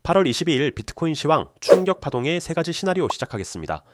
8월 22일 비트코인 시황 충격 파동의 세 가지 시나리오 시작하겠습니다.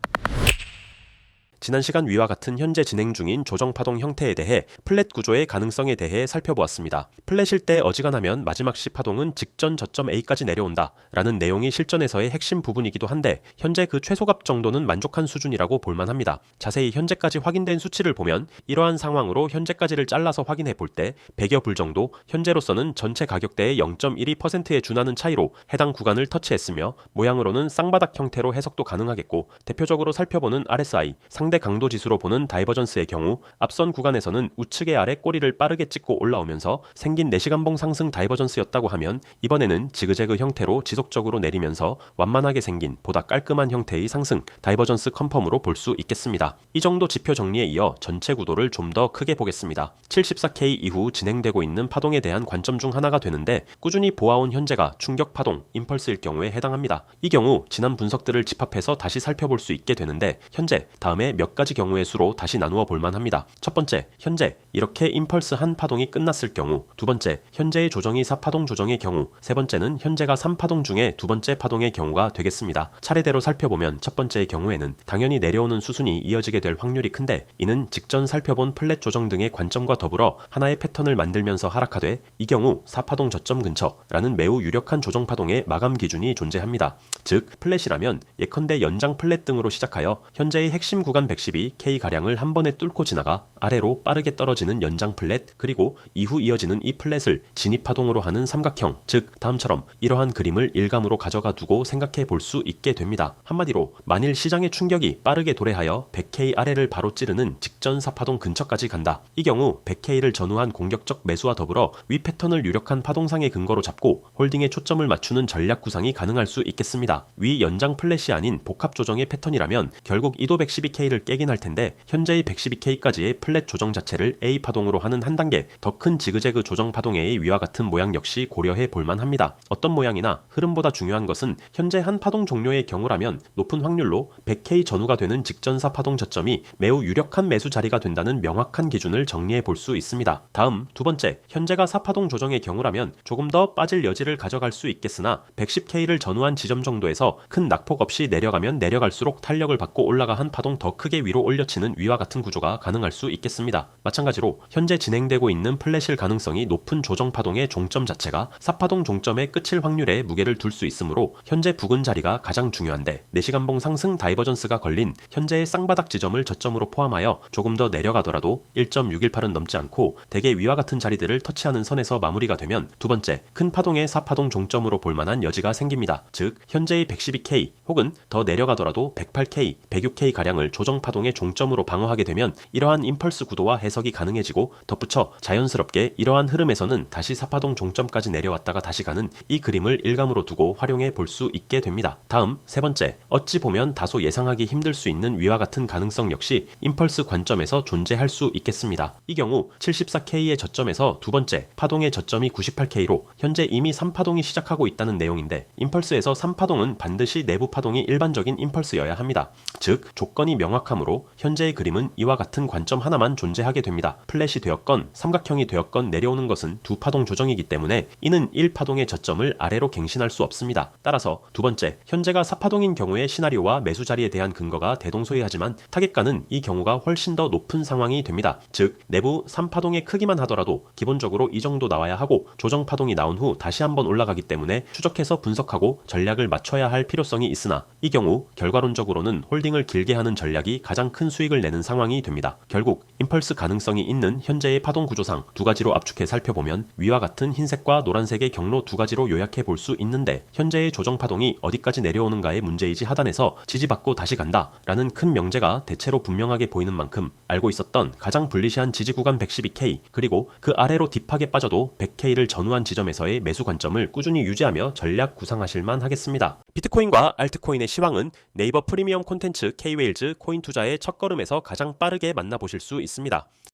지난 시간 위와 같은 현재 진행 중인 조정파동 형태에 대해 플랫 구조의 가능성에 대해 살펴보았습니다. 플랫일 때 어지간하면 마지막 시 파동은 직전 저점 A까지 내려온다 라는 내용이 실전에서의 핵심 부분이기도 한데 현재 그 최소값 정도는 만족한 수준이라고 볼만합니다. 자세히 현재까지 확인된 수치를 보면 이러한 상황으로 현재까지를 잘라서 확인해 볼 때 100여 불 정도 현재로서는 전체 가격대의 0.12%에 준하는 차이로 해당 구간을 터치했으며 모양으로는 쌍바닥 형태로 해석도 가능하겠고 대표적으로 살펴보는 RSI 상대 강도 지수로 보는 다이버전스의 경우 앞선 구간에서는 우측의 아래 꼬리를 빠르게 찍고 올라오면서 생긴 4시간봉 상승 다이버전스였다고 하면 이번에는 지그재그 형태로 지속적으로 내리면서 완만하게 생긴 보다 깔끔한 형태의 상승 다이버전스 컨펌으로 볼 수 있겠습니다. 이 정도 지표 정리에 이어 전체 구도를 좀 더 크게 보겠습니다. 74K 이후 진행되고 있는 파동에 대한 관점 중 하나가 되는데 꾸준히 보아온 현재가 충격 파동, 임펄스일 경우에 해당합니다. 이 경우 지난 분석들을 집합해서 다시 살펴볼 수 있게 되는데 현재 다음에 몇 가지 경우의 수로 다시 나누어 볼만 합니다. 첫 번째, 현재 이렇게 임펄스 한 파동이 끝났을 경우, 두 번째, 현재의 조정이 4파동 조정의 경우, 세 번째는 현재가 3파동 중에 두 번째 파동의 경우가 되겠습니다. 차례대로 살펴보면 첫 번째의 경우에는 당연히 내려오는 수순이 이어지게 될 확률이 큰데 이는 직전 살펴본 플랫 조정 등의 관점과 더불어 하나의 패턴을 만들면서 하락하되 이 경우 4파동 저점 근처라는 매우 유력한 조정 파동의 마감 기준이 존재합니다. 즉 플랫이라면 예컨대 연장 플랫 등으로 시작하여 현재의 핵심 구간 112K가량을 한 번에 뚫고 지나가 아래로 빠르게 떨어지는 연장 플랫 그리고 이후 이어지는 이 플랫을 진입파동으로 하는 삼각형 즉 다음처럼 이러한 그림을 일감으로 가져가 두고 생각해 볼 수 있게 됩니다. 한마디로 만일 시장의 충격이 빠르게 도래하여 100K 아래를 바로 찌르는 직전 4파동 근처까지 간다. 이 경우 100K를 전후한 공격적 매수와 더불어 위 패턴을 유력한 파동상의 근거로 잡고 홀딩에 초점을 맞추는 전략 구상이 가능할 수 있겠습니다. 위 연장 플랫이 아닌 복합 조정의 패턴이라면 결국 이도 112K를 깨긴 할 텐데 현재의 112K까지의 플랫 조정 자체를 A 파동으로 하는 한 단계 더 큰 지그재그 조정 파동의 위와 같은 모양 역시 고려해 볼만 합니다. 어떤 모양이나 흐름보다 중요한 것은 현재 한 파동 종료의 경우라면 높은 확률로 100K 전후가 되는 직전사 파동 저점이 매우 유력한 매수 자리가 된다는 명확한 기준을 정리해 볼 수 있습니다. 다음 두 번째, 현재가 4파동 조정의 경우라면 조금 더 빠질 여지를 가져갈 수 있겠으나 110K를 전후한 지점 정도에서 큰 낙폭 없이 내려가면 내려갈수록 탄력을 받고 올라가 한 파동 더 크게 위로 올려치는 위와 같은 구조가 가능할 수 있겠습니다. 마찬가지로 현재 진행되고 있는 플랫일 가능성이 높은 조정 파동의 종점 자체가 4파동 종점의 끝일 확률에 무게를 둘 수 있으므로 현재 부근 자리가 가장 중요한데 4시간봉 상승 다이버전스가 걸린 현재의 쌍바닥 지점을 저점으로 포함하여 조금 더 내려가더라도 1.618은 넘지 않고 대개 위와 같은 자리들을 터치하는 선에서 마무리가 되면 두 번째 큰 파동의 4파동 종점으로 볼만한 여지가 생깁니다. 즉 현재의 112K 혹은 더 내려가더라도 108K, 106K 가량을 조정 파동의 종점으로 방어하게 되면 이러한 임펄스 구도와 해석이 가능해지고 덧붙여 자연스럽게 이러한 흐름에서는 다시 4파동 종점까지 내려왔다가 다시 가는 이 그림을 일감으로 두고 활용해 볼 수 있게 됩니다. 다음 세 번째, 어찌 보면 다소 예상하기 힘들 수 있는 위와 같은 가능성 역시 임펄스 관점에서 존재할 수 있겠습니다. 이 경우 74K의 저점에서 두 번째 파동의 저점이 98K로 현재 이미 3파동이 시작하고 있다는 내용인데 임펄스에서 3파동은 반드시 내부 파동이 일반적인 임펄스여야 합니다. 즉 조건이 명확하므로 현재의 그림은 이와 같은 관점 하나만 존재하게 됩니다. 플랫이 되었건 삼각형이 되었건 내려오는 것은 두 파동 조정이기 때문에 이는 1파동의 저점을 아래로 갱신할 수 없습니다. 따라서 두 번째, 현재가 4파동인 경우의 시나리오와 매수 자리에 대한 근거가 대동소이하지만 타겟가는 이 경우가 훨씬 더 높은 상황이 됩니다. 즉 내부 3파동의 크기만 하더라도 기본적으로 이 정도 나와야 하고 조정 파동이 나온 후 다시 한번 올라가기 때문에 추적해서 분석하고 전략을 맞춰야 할 필요성이 있으나 이 경우 결과론적으로는 홀딩을 길게 하는 전략이 가장 큰 수익을 내는 상황이 됩니다. 결국 임펄스 가능성이 있는 현재의 파동 구조상 두 가지로 압축해 살펴보면 위와 같은 흰색과 노란색의 경로 두 가지로 요약해 볼 수 있는데 현재의 조정 파동이 어디까지 내려오는가의 문제이지 하단에서 지지받고 다시 간다 라는 큰 명제가 대체로 분명하게 보이는 만큼 알고 있었던 가장 불리시한 지지 구간 112K 그리고 그 아래로 딥하게 빠져도 100K를 전후한 지점에서의 매수 관점을 꾸준히 유지하며 전략 구상하실만 하겠습니다. 비트코인과 알트코인의 시황은 네이버 프리미엄 콘텐츠 K-웨일즈 코인 투자의 첫걸음에서 가장 빠르게 만나보실 수 있습니다.